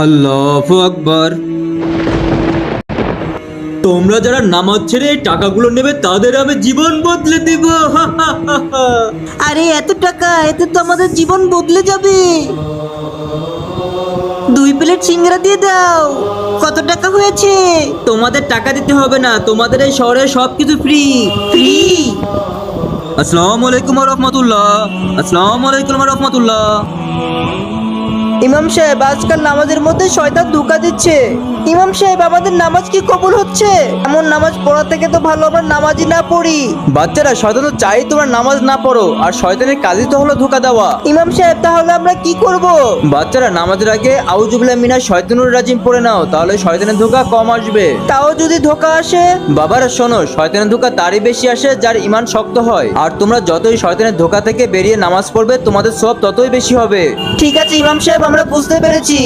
আল্লাহু আকবার। তোমরা যারা নামাজ ছেড়ে এই টাকাগুলো নেবে তাদের আমি জীবন বদলে দিব। আরে এত টাকা, এতে তো আমাদের জীবন বদলে যাবে। 2 প্লেট সিঙ্গারা দিয়ে দাও। কত টাকা হয়েছে? তোমাদের টাকা দিতে হবে না, তোমাদের এই শহরে সবকিছু ফ্রি। ফ্রি? আসসালামু আলাইকুম ওয়া রাহমাতুল্লাহ। আসসালামু আলাইকুম ওয়া রাহমাতুল্লাহ। ইমাম সাহেব, আজকাল নামাজের মধ্যে শয়তান ধোঁকা দিচ্ছে। ইমাম সাহেব, আমাদের নামাজ কি কবুল হচ্ছে? এমন নামাজ পড়া থেকে তো ভালো আমরা নামাজই না পড়ি। বাচ্চারা, শয়তান তো চাই তোমরা নামাজ না পড়ো, আর শয়তানের কাজই তো হলো ধোঁকা দেওয়া। ইমাম সাহেব, তাহলে আমরা কি করব? বাচ্চারা, নামাজের আগে আউযুবিল্লাহি মিনাশ শয়তানির রাজিম পড়ে নাও, তাহলে শয়তানের ধোঁকা কম আসবে। তাও যদি ধোঁকা আসে? বাবারা শোনো, শয়তানের ধোঁকা তারই বেশি আসে যার ঈমান শক্ত হয়, আর তোমরা যতই শয়তানের ধোঁকা থেকে বেরিয়ে নামাজ পড়বে তোমাদের সওয়াব ততই বেশি হবে। ঠিক আছে ইমাম সাহেব, আমরা বুঝতে পেরেছি।